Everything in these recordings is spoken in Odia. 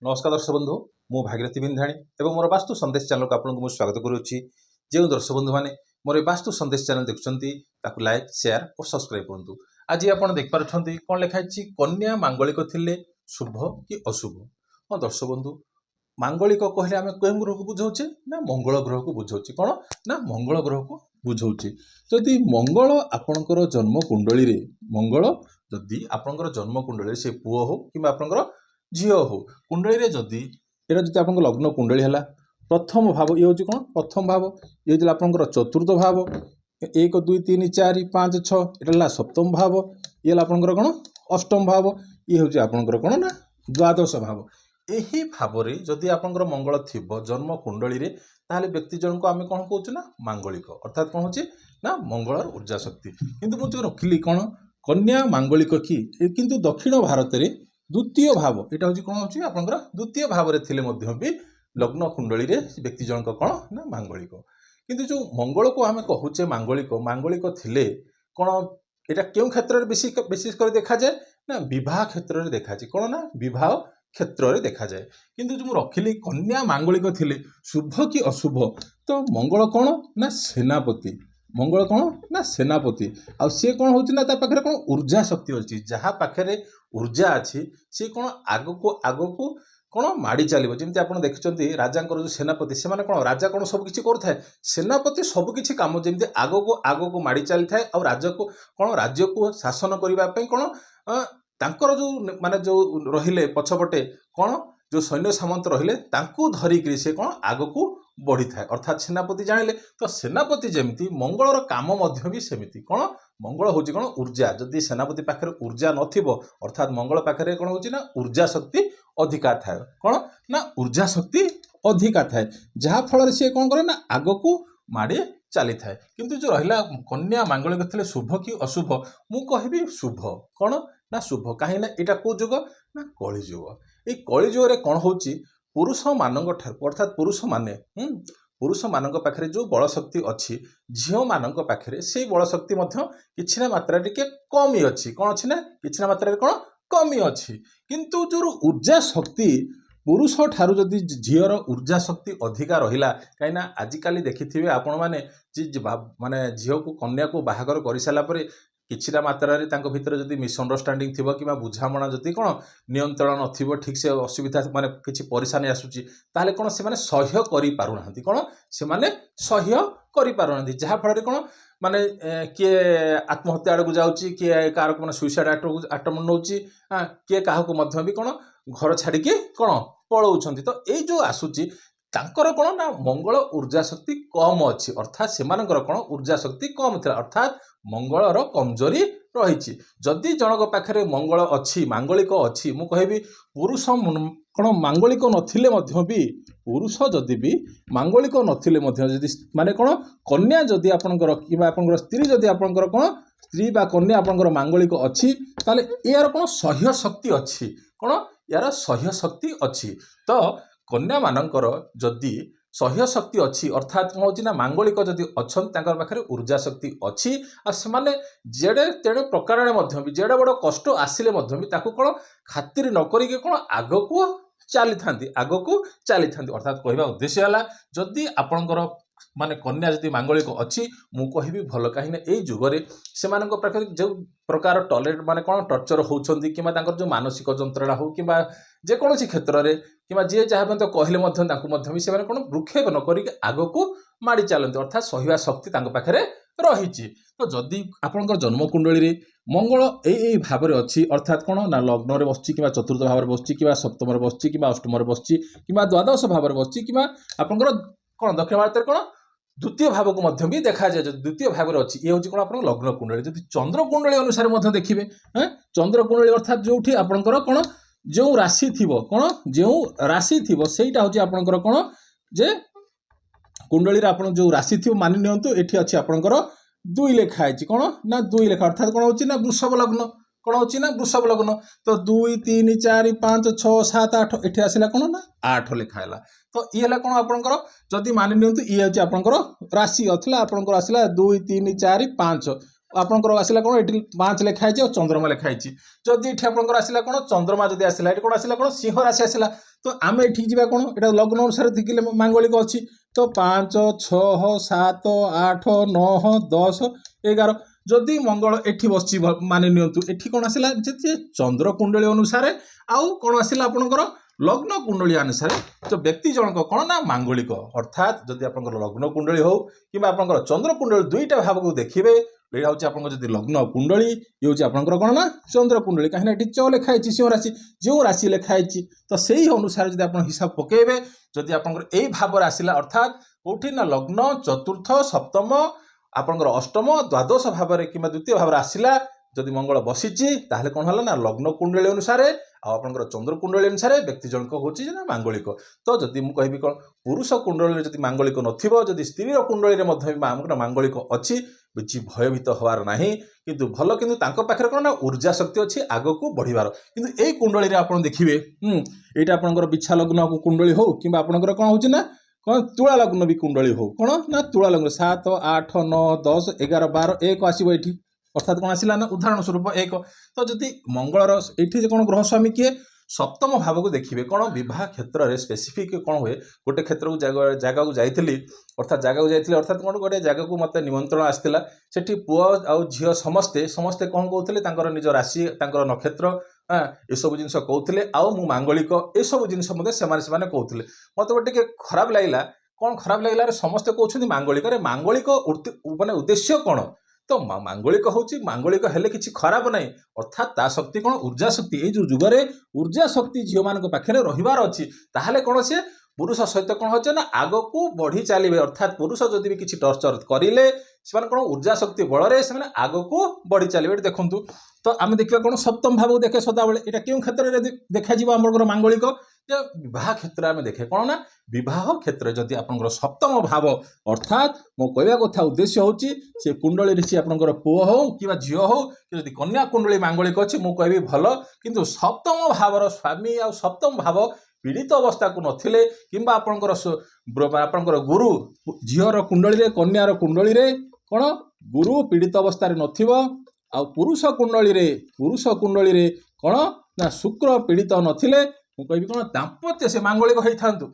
नमस्कार दर्शक बंधु मु भागीरथी बिंधाणी एवं मोर वास्तु संदेश चैनल को आपको स्वागत करुच्ची। जो दर्शक बंधु मैंने मोर वास्तु संदेश चैनल देखुं लाइक शेयर और सब्सक्राइब करूँ। आज आप देखिपुं कौन लिखाई कन्या मांगलिक थिले शुभ कि अशुभ। हाँ दर्शक बंधु मांगलिक कहले आम केउं ग्रह को बुझाऊे ना मंगल ग्रह को बुझाऊे कौन ना मंगल ग्रह को बुझाऊे। जदि मंगल आपणकर जन्म कुंडली रे मंगल जदि आपणकर जन्म कुंडली से पुओ हो कि आपणकर झील हो कुंडली रे जदि एटा जदि आपन लग्न कुंडली है प्रथम भाव ये हूँ कौन प्रथम भाव ये होता आपंकर चतुर्थ भाव 1 2 3 4 5 6 यहाँ सप्तम भाव ये आपंकर कौन अष्टम भाव ये हूँ आपंकर कौन ना द्वादश भाव। यही भाव में जदि आपंकर मंगल थी जन्म कुंडली रे ताहले व्यक्ति जन को आम कौन कहूँ ना मांगलिक अर्थात कौन हो ना मंगलर ऊर्जा शक्ति। किंतु मुझे रखिली कौन कन्या मांगलिक कि किंतु दक्षिण भारत में द्वितीय भाव यहाँ हूँ कौन हो आपंकर द्वितीय भाव में थिले भी लग्न कुंडली रे व्यक्ति जनक कौन ना मांगलिक। किंतु जो मंगल को आम कहूचे मांगलिक मांगलिक थिले कौन यहाँ क्यों क्षेत्र में विशेष देखा जाए ना विवाह क्षेत्र में देखा जाए कौन ना विवाह क्षेत्र में देखा जाए। किंतु जो रखिली कन्या मांगलिक थिले शुभ कि अशुभ तो मंगल कौन ना सेनापति मंगल कौन ना सेनापति आ सी कौन हो पाखे कौन ऊर्जा शक्ति अच्छी जहाँ पाखे ऊर्जा अच्छी सी कौन आगको कौन माड़ी चलो जमी आप देखते राजा जो सेनापति से कौन राजा कौन सबकि करें सेनापति सबकि कम जमी आगको माड़ी चली थाए और राजा को कौन राज्य को शासन करने कौन तांकर जो माने जो रहिले पछपटे कौन जो सैन्य सामंत रहिले तांकु धरिक से कौन आगको बढ़ी थाए अर्थात सेनापति जानिले तो सेनापति जमी मंगलर काम भी सेमिति कौन मंगल हूँ कौन ऊर्जा जदि सेनापति पाखे ऊर्जा नथिबो अर्थात मंगल पाखे कौन हो ना ऊर्जा शक्ति अधिका थाए कौन ना ऊर्जा शक्ति अधिका थाए जहाँ फल सी कौन करे ना आगको माड़ी चली थाए। किंतु जो रहा कन्या मांगलिक थे शुभ कि अशुभ मु कहबी शुभ कौन ना शुभ कहीं ना यहाँ कौ जुग ना कलिजुग। ये कलिजुग कौन हो पुरुष मानक अर्थात पुरुष माने पुरुष मानक पाखे जो बल शक्ति अच्छी झील मानक पाखे से बल शक्ति किछि मात्रा टिके कमी अच्छी कौन अच्छी ना किछि मात्रा कौन कमी अच्छी। किंतु जो ऊर्जा शक्ति पुरुष ठारू जदि झीर ऊर्जा शक्ति अधिका रहिला कहीं आजिकाली देखिथिबे आपण माने माने झील को कन्या को बाहागर कर सारा किछिटा मात्रा भितर जदि मिसअंडरस्टैंडिंग थी कि बुझामणा जदि कौन नियंत्रण नथिबो ठीक से असुविधा माने किछि परेशानी आसुची ताहले कौन से माने सह्य करि पारुना कौन से माने सह्य करि पारुना जहाँ फल कौन माने किए आत्महत्या आड़ को जाऊँगी किए कार को सुइसाइड अटेम्प्ट नौची किए क्या भी कौन घर छाड़िकी कौन पलाउछंती। तो ये जो आसूची तांकर कौन ना मंगल ऊर्जा शक्ति कम अच्छी अर्थात से कौन ऊर्जा शक्ति कम थी अर्थात मंगलर कमजोरी रही। जदि जनक पाखे मंगल अच्छी मांगलिक अच्छी मु कहबी पुरुष कौन मांगलिक नथिले भी पुरुष जदि भी मांगलिक नथिले जदि माने कौन कन्या जदि आपणकर कि आपणकर स्त्री जदि आपणकर कौन स्त्री बा कन्या आपणकर मांगलिक अच्छी ताले यार कौन सह्य शक्ति अच्छी कौन यार सह्य शक्ति अच्छी। तो कन्या मानकर जदि सह्य शक्ति अच्छी अर्थात कौन होची ना मांगलिक जदि अच्छा पाखे ऊर्जा शक्ति अच्छी आ से जेड़े तेड़े प्रकार भी जेड़े बड़ कष्ट आसिले कौन खातिर न करिके कौन आगको चली था अर्थात कहवा उद्देश्य है जदि आपणकर माने कन्या जदि मांगलिक अच्छी मु कहबी भल कहीं यही जुगरे से पाखे जो प्रकार टॉयलेट माने कौन टर्चर होती कि जो मानसिक जंत्रणा हो कि जेकोसी क्षेत्र में कि जी जहाँ तो कहले भी से कौन भ्रूक्षेप न करिक आगको माड़ी चलते अर्थात सहिबा शक्ति पाखे रही। तो जदि आपणकर जन्म कुंडली रे मंगल यही भाव में अच्छी अर्थात कौन ना लग्न में बसची कि चतुर्थ भाव में बसची कि सप्तम में बसची कि अष्टम में बसची कि द्वादश भाव में बसची कि आपणकर कौन दक्षिण भारत कौन द्वितीय भाव को भी देखा जाए द्वितीय भाव में अच्छी ये हूँ कौन आप लग्न कुंडली जब चंद्र कुंडली अनुसार देखिए चंद्र कुंडली अर्थात जो आपणकर कौन जो राशि थी कौन जो राशि थी सहीटा हूँ आपणकर कौन जे कुंडली आप जो राशि थी मानि नियंतु एठी अच्छी आपणकर 2 लेखा है कौन ना 2 लेखा अर्थात कौन होची ना वृषभ लग्न कौन होची ना वृषभ लग्न तो 2 3 4 5 6 7 8 एठी आसिला कौन ना 8 लेखा है। तो ये है कौन आपणकर जदि मानि नियंतु ये हूँ आपणकर राशि अथला आपणकर आसिला 2 3 4 5 ଆପଣଙ୍କର ଆସିଲା କ'ଣ ଏଠି 5 ଲେଖା ହେଇଛି ଆଉ ଚନ୍ଦ୍ରମା ଲେଖା ହେଇଛି। ଯଦି ଏଠି ଆପଣଙ୍କର ଆସିଲା କ'ଣ ଚନ୍ଦ୍ରମା ଯଦି ଆସିଲା ଏଠି କ'ଣ ଆସିଲା କ'ଣ ସିଂହ ରାଶି ଆସିଲା। ତ ଆମେ ଏଠିକି ଯିବା କ'ଣ ଏଇଟା ଲଗ୍ନ ଅନୁସାରେ ଦେଖିଲେ ମାଙ୍ଗଳିକ ଅଛି। ତ 5 6 7 8 9 10 11 ଯଦି ମଙ୍ଗଳ ଏଠି ବସିଛି ମାନି ନିଅନ୍ତୁ ଏଠି କ'ଣ ଆସିଲା ଯେ ଚନ୍ଦ୍ର କୁଣ୍ଡଳୀ ଅନୁସାରେ ଆଉ କ'ଣ ଆସିଲା ଆପଣଙ୍କର ଲଗ୍ନ କୁଣ୍ଡଳୀ ଅନୁସାରେ ତ ବ୍ୟକ୍ତି ଜଣକ କ'ଣ ନା ମାଙ୍ଗଳିକ। ଅର୍ଥାତ୍ ଯଦି ଆପଣଙ୍କର ଲଗ୍ନ କୁଣ୍ଡଳୀ ହଉ କିମ୍ବା ଆପଣଙ୍କର ଚନ୍ଦ୍ର କୁଣ୍ଡଳୀ ଦୁଇଟା ଭାବକୁ ଦେଖିବେ ଏଇଟା ହେଉଛି ଆପଣଙ୍କର ଯଦି ଲଗ୍ନ କୁଣ୍ଡଳୀ ଇଏ ହେଉଛି ଆପଣଙ୍କର କ'ଣ ନା ଚନ୍ଦ୍ର କୁଣ୍ଡଳୀ କାହିଁକିନା ଏଠି ଚ ଲେଖା ହେଇଛି ସିଂହ ରାଶି ଯେଉଁ ରାଶି ଲେଖା ହେଇଛି ତ ସେଇ ଅନୁସାରେ ଯଦି ଆପଣ ହିସାବ ପକେଇବେ ଯଦି ଆପଣଙ୍କର ଏଇ ଭାବରେ ଆସିଲା ଅର୍ଥାତ୍ କୋଉଠି ନା ଲଗ୍ନ ଚତୁର୍ଥ ସପ୍ତମ ଆପଣଙ୍କର ଅଷ୍ଟମ ଦ୍ୱାଦଶ ଭାବରେ କିମ୍ବା ଦ୍ୱିତୀୟ ଭାବରେ ଆସିଲା ଯଦି ମଙ୍ଗଳ ବସିଛି ତାହେଲେ କ'ଣ ହେଲା ନା ଲଗ୍ନ କୁଣ୍ଡଳୀ ଅନୁସାରେ ଆଉ ଆପଣଙ୍କର ଚନ୍ଦ୍ର କୁଣ୍ଡଳୀ ଅନୁସାରେ ବ୍ୟକ୍ତି ଜଣକ ହେଉଛି ନା ମାଙ୍ଗଳିକ। ତ ଯଦି ମୁଁ କହିବି କ'ଣ ପୁରୁଷ କୁଣ୍ଡଳୀରେ ଯଦି ମାଙ୍ଗଳିକ ନଥିବ ଯଦି ସ୍ତ୍ରୀର କୁଣ୍ଡଳୀରେ ମଧ୍ୟ ମାଙ୍ଗଳିକ ଅଛି କିଛି ଭୟଭୀତ ହେବାର ନାହିଁ କିନ୍ତୁ ଭଲ କିନ୍ତୁ ତାଙ୍କ ପାଖରେ କ'ଣ ନା ଉର୍ଜା ଶକ୍ତି ଅଛି ଆଗକୁ ବଢ଼ିବାର। କିନ୍ତୁ ଏଇ କୁଣ୍ଡଳୀରେ ଆପଣ ଦେଖିବେ ଏଇଟା ଆପଣଙ୍କର ବିଛା ଲଗ୍ନ କୁଣ୍ଡଳୀ ହଉ କିମ୍ବା ଆପଣଙ୍କର କ'ଣ ହେଉଛି ନା କ'ଣ ତୁଳା ଲଗ୍ନ ବି କୁଣ୍ଡଳୀ ହଉ କ'ଣ ନା ତୁଳା ଲଗ୍ନ 7 8 9 10 11 12 1 ଆସିବ ଏଠି ଅର୍ଥାତ୍ କ'ଣ ଆସିଲା ନା ଉଦାହରଣ ସ୍ୱରୂପ 1। ତ ଯଦି ମଙ୍ଗଳର ଏଇଠି ଯେ କ'ଣ ଗ୍ରହ ସ୍ୱାମୀ କିଏ ସପ୍ତମ ଭାବକୁ ଦେଖିବେ କ'ଣ ବିବାହ କ୍ଷେତ୍ରରେ ସ୍ପେସିଫିକ୍ କ'ଣ ହୁଏ ଗୋଟେ କ୍ଷେତ୍ରକୁ ଜାଗାକୁ ଯାଇଥିଲି ଅର୍ଥାତ୍ କ'ଣ ଗୋଟେ ଜାଗାକୁ ମୋତେ ନିମନ୍ତ୍ରଣ ଆସିଥିଲା ସେଠି ପୁଅ ଆଉ ଝିଅ ସମସ୍ତେ କ'ଣ କହୁଥିଲେ ତାଙ୍କର ନିଜ ରାଶି ତାଙ୍କର ନକ୍ଷତ୍ର ଏସବୁ ଜିନିଷ କହୁଥିଲେ ଆଉ ମୁଁ ମାଙ୍ଗଳିକ ଏସବୁ ଜିନିଷ ମଧ୍ୟ ସେମାନେ କହୁଥିଲେ। ମୋତେ ଗୋଟେ ଟିକେ ଖରାପ ଲାଗିଲା କ'ଣ ଖରାପ ଲାଗିଲା ସମସ୍ତେ କହୁଛନ୍ତି ମାଙ୍ଗଳିକରେ ମାଙ୍ଗଳିକ ମାନେ ଉଦ୍ଦେଶ୍ୟ କ'ଣ ତ ମାଙ୍ଗଳିକ ହେଉଛି ମାଙ୍ଗଳିକ ହେଲେ କିଛି ଖରାପ ନାହିଁ ଅର୍ଥାତ୍ ତା ଶକ୍ତି କ'ଣ ଉର୍ଜା ଶକ୍ତି ଏଇ ଯେଉଁ ଯୁଗରେ ଉର୍ଜା ଶକ୍ତି ଝିଅମାନଙ୍କ ପାଖରେ ରହିବାର ଅଛି ତାହେଲେ କ'ଣ ସେ ପୁରୁଷ ସହିତ କ'ଣ ହେଉଛି ନା ଆଗକୁ ବଢ଼ି ଚାଲିବେ ଅର୍ଥାତ୍ ପୁରୁଷ ଯଦି ବି କିଛି ଟର୍ଚର କରିଲେ ସେମାନେ କ'ଣ ଉର୍ଜା ଶକ୍ତି ବଳରେ ସେମାନେ ଆଗକୁ ବଢ଼ି ଚାଲିବେ। ଏଠି ଦେଖନ୍ତୁ ତ ଆମେ ଦେଖିବା କ'ଣ ସପ୍ତମ ଭାବକୁ ଦେଖେ ସଦାବେଳେ ଏଇଟା କେଉଁ କ୍ଷେତ୍ରରେ ଦେଖାଯିବ ଆମର ମାଙ୍ଗଳିକ ଯେ ବିବାହ କ୍ଷେତ୍ରରେ ଆମେ ଦେଖେ କ'ଣ ନା ବିବାହ କ୍ଷେତ୍ରରେ ଯଦି ଆପଣଙ୍କର ସପ୍ତମ ଭାବ ଅର୍ଥାତ୍ ମୋ କହିବା କଥା ଉଦ୍ଦେଶ୍ୟ ହେଉଛି ସେ କୁଣ୍ଡଳୀରେ ସେ ଆପଣଙ୍କର ପୁଅ ହଉ କିମ୍ବା ଝିଅ ହଉ ଯଦି କନ୍ୟା କୁଣ୍ଡଳୀ ମାଙ୍ଗଳିକ ଅଛି ମୁଁ କହିବି ଭଲ କିନ୍ତୁ ସପ୍ତମ ଭାବର ସ୍ୱାମୀ ଆଉ ସପ୍ତମ ଭାବ ପୀଡ଼ିତ ଅବସ୍ଥାକୁ ନଥିଲେ କିମ୍ବା ଆପଣଙ୍କର ଗୁରୁ ଝିଅର କୁଣ୍ଡଳୀରେ କନ୍ୟାର କୁଣ୍ଡଳୀରେ କ'ଣ ଗୁରୁ ପୀଡ଼ିତ ଅବସ୍ଥାରେ ନଥିବ ଆଉ ପୁରୁଷ କୁଣ୍ଡଳୀରେ କ'ଣ ନା ଶୁକ୍ର ପୀଡ଼ିତ ନଥିଲେ ମୁଁ କହିବି କ'ଣ ଦାମ୍ପତ୍ୟ ସେ ମାଙ୍ଗଳିକ ହେଇଥାନ୍ତୁ।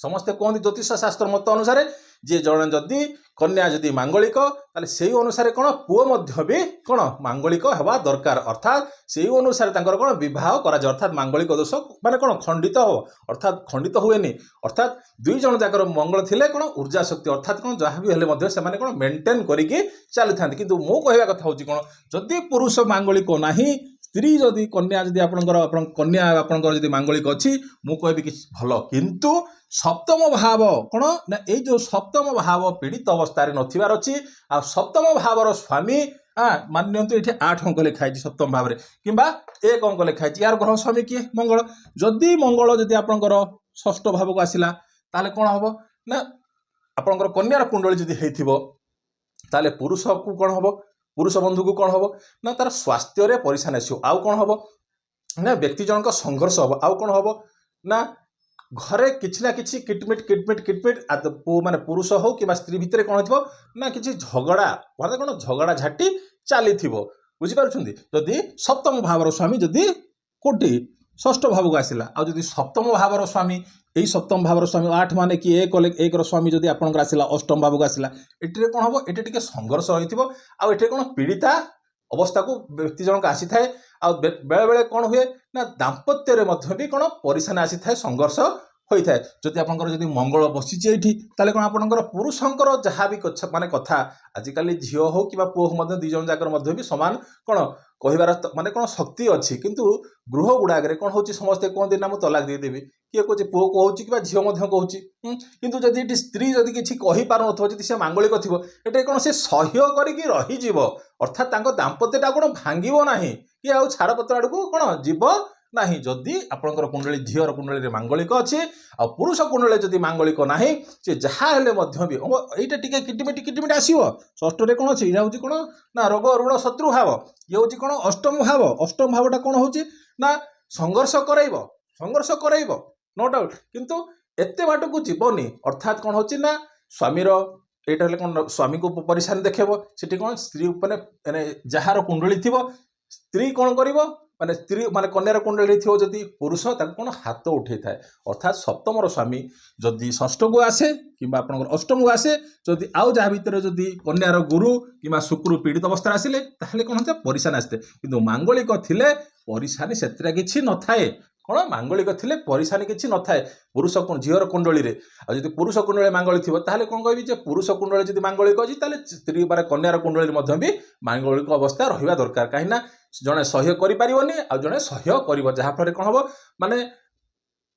ସମସ୍ତେ କୁହନ୍ତି ଜ୍ୟୋତିଷ ଶାସ୍ତ୍ର ମତ ଅନୁସାରେ ଯେ ଜଣେ ଯଦି କନ୍ୟା ଯଦି ମାଙ୍ଗଳିକ ତାହେଲେ ସେଇ ଅନୁସାରେ କ'ଣ ପୁଅ ମଧ୍ୟ ବି କ'ଣ ମାଙ୍ଗଳିକ ହେବା ଦରକାର ଅର୍ଥାତ୍ ସେଇ ଅନୁସାରେ ତାଙ୍କର କ'ଣ ବିବାହ କରାଯାଏ ଅର୍ଥାତ୍ ମାଙ୍ଗଳିକ ଦୋଷ ମାନେ କ'ଣ ଖଣ୍ଡିତ ହେବ ଅର୍ଥାତ୍ ଖଣ୍ଡିତ ହୁଏନି ଅର୍ଥାତ୍ ଦୁଇ ଜଣ ଯାକର ମଙ୍ଗଳ ଥିଲେ କ'ଣ ଉର୍ଜା ଶକ୍ତି ଅର୍ଥାତ୍ କ'ଣ ଯାହା ବି ହେଲେ ମଧ୍ୟ ସେମାନେ କ'ଣ ମେଣ୍ଟେନ୍ କରିକି ଚାଲିଥାନ୍ତି। କିନ୍ତୁ ମୁଁ କହିବା କଥା ହେଉଛି କ'ଣ ଯଦି ପୁରୁଷ ମାଙ୍ଗଳିକ ନାହିଁ ସ୍ତ୍ରୀ ଯଦି କନ୍ୟା ଯଦି କନ୍ୟା ଆପଣଙ୍କର ଯଦି ମାଙ୍ଗଳିକ ଅଛି ମୁଁ କହିବି କିଛି ଭଲ କିନ୍ତୁ ସପ୍ତମ ଭାବ କ'ଣ ନା ଏଇ ଯେଉଁ ସପ୍ତମ ଭାବ ପୀଡ଼ିତ ଅବସ୍ଥାରେ ନଥିବାର ଅଛି ଆଉ ସପ୍ତମ ଭାବର ସ୍ୱାମୀ ମାନି ନିଅନ୍ତୁ ଏଠି 8 ଅଙ୍କ ଲେଖା ହେଇଛି ସପ୍ତମ ଭାବରେ କିମ୍ବା 1 ଅଙ୍କ ଲେଖା ହେଇଛି ୟାର ଗ୍ରହ ସ୍ୱାମୀ କିଏ ମଙ୍ଗଳ ଯଦି ମଙ୍ଗଳ ଯଦି ଆପଣଙ୍କର ଷଷ୍ଠ ଭାବକୁ ଆସିଲା ତାହେଲେ କ'ଣ ହେବ ନା ଆପଣଙ୍କର କନ୍ୟାର କୁଣ୍ଡଳୀ ଯଦି ହେଇଥିବ ତାହେଲେ ପୁରୁଷକୁ କ'ଣ ହେବ ପୁରୁଷ ବନ୍ଧୁକୁ କ'ଣ ହେବ ନା ତାର ସ୍ୱାସ୍ଥ୍ୟରେ ପରିଶାନ ଆସିବ ଆଉ କ'ଣ ହେବ ନା ବ୍ୟକ୍ତି ଜଣଙ୍କ ସଂଘର୍ଷ ହେବ ଆଉ କ'ଣ ହେବ ନା ଘରେ କିଛି ନା କିଛି କିଟମିଟ ମାନେ ପୁରୁଷ ହଉ କିମ୍ବା ସ୍ତ୍ରୀ ଭିତରେ କ'ଣ ହେଇଥିବ ନା କିଛି ଝଗଡ଼ା ଝାଟି ଚାଲିଥିବ ବୁଝିପାରୁଛନ୍ତି। ଯଦି ସପ୍ତମ ଭାବର ସ୍ୱାମୀ ଯଦି କୋଉଠି ଷଷ୍ଠ ଭାବକୁ ଆସିଲା ଆଉ ଯଦି ସପ୍ତମ ଭାବର ସ୍ୱାମୀ ଏଇ ସପ୍ତମ ଭାବର ସ୍ୱାମୀ 8 ମାନେ କି 1ର ସ୍ୱାମୀ ଯଦି ଆପଣଙ୍କର ଆସିଲା ଅଷ୍ଟମ ଭାବକୁ ଆସିଲା ଏଠିରେ କ'ଣ ହେବ ଏଠି ଟିକେ ସଂଘର୍ଷ ରହିଥିବ ଆଉ ଏଠି କ'ଣ ପୀଡ଼ିତା ଅବସ୍ଥାକୁ ବ୍ୟକ୍ତି ଜଣକ ଆସିଥାଏ ଆଉ ବେଳେବେଳେ କ'ଣ ହୁଏ ନା ଦାମ୍ପତ୍ୟରେ ମଧ୍ୟ ବି କ'ଣ ପରିଶାନ ଆସିଥାଏ ସଂଘର୍ଷ ହୋଇଥାଏ। ଯଦି ଆପଣଙ୍କର ଯଦି ମଙ୍ଗଳ ବସିଛି ଏଇଠି ତାହେଲେ କ'ଣ ଆପଣଙ୍କର ପୁରୁଷଙ୍କର ଯାହା ବି ମାନେ କଥା ଆଜିକାଲି ଝିଅ ହଉ କିମ୍ବା ପୁଅ ହଉ ମଧ୍ୟ ଦୁଇ ଜଣ ଯାକର ମଧ୍ୟ ବି ସମାନ କ'ଣ କହିବାର ମାନେ କ'ଣ ଶକ୍ତି ଅଛି କିନ୍ତୁ ଗୃହ ଗୁଡ଼ାକରେ କ'ଣ ହେଉଛି ସମସ୍ତେ କୁହନ୍ତି ନା ମୁଁ ତଲାକ ଦେଇଦେବି କିଏ କହୁଛି ପୁଅ କହୁଛି କିମ୍ବା ଝିଅ ମଧ୍ୟ କହୁଛି କିନ୍ତୁ ଯଦି ଏଠି ସ୍ତ୍ରୀ ଯଦି କିଛି କହିପାରୁନଥିବ ଯଦି ସେ ମାଙ୍ଗଳିକ ଥିବ ଏଠି କ'ଣ ସେ ସହ୍ୟ କରିକି ରହିଯିବ ଅର୍ଥାତ୍ ତାଙ୍କ ଦାମ୍ପତ୍ୟଟା କ'ଣ ଭାଙ୍ଗିବ ନାହିଁ କି ଆଉ ଛାଡ଼ପତ୍ର ଆଡ଼କୁ କ'ଣ ଯିବ ନାହିଁ। ଯଦି ଆପଣଙ୍କର କୁଣ୍ଡଳୀ ଝିଅର କୁଣ୍ଡଳୀରେ ମାଙ୍ଗଳିକ ଅଛି ଆଉ ପୁରୁଷ କୁଣ୍ଡଳୀରେ ଯଦି ମାଙ୍ଗଳିକ ନାହିଁ ସେ ଯାହା ହେଲେ ମଧ୍ୟ ବି ଏଇଟା ଟିକେ କିଟିମିଟି ଆସିବ। ଷଷ୍ଠରେ କ'ଣ ଅଛି ଏଇଟା ହେଉଛି କ'ଣ ନା ରୋଗ ଋଣ ଶତ୍ରୁ ଭାବ ଇଏ ହେଉଛି କ'ଣ ଅଷ୍ଟମ ଭାବଟା କ'ଣ ହେଉଛି ନା ସଂଘର୍ଷ କରାଇବ नो डाउट କିନ୍ତୁ ଏତେ ବାଟକୁ ଯିବନି ଅର୍ଥାତ୍ କ'ଣ ହେଉଛି ନା ସ୍ୱାମୀର এইটা হলে কোন স্ୱାମୀ को परिशानी ଦେଖେଇବ ସେଠି কোন ସ୍ତ୍ରୀ ମାନେ ମାନେ ଯାହାର କୁଣ୍ଡଳୀ ଥିବ ସ୍ତ୍ରୀ কোন କରିବ ମାନେ ସ୍ତ୍ରୀ ମାନେ କନ୍ୟାର କୁଣ୍ଡଳୀ ଥିବ ଯଦି ପୁରୁଷ ତାକୁ କୋନ ହାତ ଉଠେଇଥାଏ ଅର୍ଥାତ ସପ୍ତମର ସ୍ୱାମୀ ଯଦି ଷଷ୍ଠକୁ ଆସେ କିମ୍ବା ଆପଣଙ୍କର ଅଷ୍ଟମକୁ ଆସେ ଯଦି ଆଉ ଯାହା ଭିତରେ ଯଦି କନ୍ୟାର ଗୁରୁ କିମ୍ବା ଶୁକ୍ର ପୀଡ଼ିତ ଅବସ୍ଥାରେ ଆସିଲେ ତାହେଲେ କଣ ହচ্ছে ପରିଶାନି ଆସିଥାଏ କିନ୍ତୁ ମାଙ୍ଗଳିକ ଥିଲେ ପରିଶାନି ସେଥିରେ କିଛି ନଥାଏ କଣ ମାଙ୍ଗଳିକ ଥିଲେ ପରିଶାନି କିଛି ନଥାଏ ପୁରୁଷ ଝିଅର କୁଣ୍ଡଳୀରେ ଆଉ ଯଦି ପୁରୁଷ କୁଣ୍ଡଳୀ ମାଙ୍ଗଳିକ ଥିବ ତାହେଲେ କଣ କହିବି ଯେ ପୁରୁଷ କୁଣ୍ଡଳୀ ଯଦି ମାଙ୍ଗଳିକ ଅଛି ତାହେଲେ ସ୍ତ୍ରୀ ମାନେ କନ୍ୟାର କୁଣ୍ଡଳୀରେ ମଧ୍ୟ ବି ମାଙ୍ଗଳିକ ଅବସ୍ଥା ରହିବା ଦରକାର କାହିଁକି ନା ଜଣେ ସହ୍ୟ କରିପାରିବନି ଆଉ ଜଣେ ସହ୍ୟ କରିବ ଯାହା ଫଳରେ କଣ ହବ ମାନେ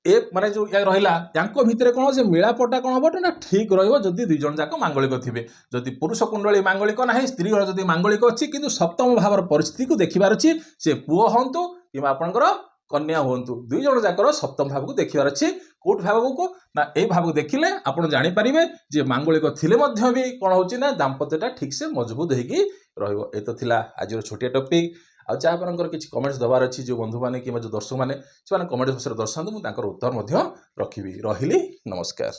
ଏ ମାନେ ଯୋଉ ରହିଲା ତାଙ୍କ ଭିତରେ କଣ ଯେ ମିଳାପଟା କଣ ହବ ନା ଠିକ ରହିବ ଯଦି ଦୁଇ ଜଣ ଯାକ ମାଙ୍ଗଳିକ ଥିବେ ଯଦି ପୁରୁଷ କୁଣ୍ଡଳୀ ମାଙ୍ଗଳିକ ନାହିଁ ସ୍ତ୍ରୀର ଯଦି ମାଙ୍ଗଳିକ ଅଛି କିନ୍ତୁ ସପ୍ତମ ଭାବର ପରିସ୍ଥିତିକୁ ଦେଖିବାର ଅଛି ସେ ପୁଅ ହୁଅନ୍ତୁ କିମ୍ବା ଆପଣଙ୍କର କନ୍ୟା ହୁଅନ୍ତୁ ଦୁଇ ଜଣ ଯାକର ସପ୍ତମ ଭାବକୁ ଦେଖିବାର ଅଛି କୋଉଠି ଭାବକୁ ନା ଏଇ ଭାବକୁ ଦେଖିଲେ ଆପଣ ଜାଣିପାରିବେ ଯେ ମାଙ୍ଗଳିକ ଥିଲେ ମଧ୍ୟ ବି କଣ ହଉଛି ନା ଦାମ୍ପତ୍ୟଟା ଠିକ ସେ ମଜବୁତ ହେଇକି ରହିବ ଏ ତ ଥିଲା ଆଜିର ଛୋଟିଆ ଟପିକ ଆଉ ଯାହା ଆପଣଙ୍କର କିଛି କମେଣ୍ଟସ ଦେବାର ଅଛି ଯୋଉ ବନ୍ଧୁମାନେ କିମ୍ବା ଯୋଉ ଦର୍ଶକମାନେ ସେମାନେ କମେଣ୍ଟ ବକ୍ସରେ ଦର୍ଶାନ୍ତୁ ମୁଁ ତାଙ୍କର ଉତ୍ତର ମଧ୍ୟ ରଖିବି ରହିଲି ନମସ୍କାର।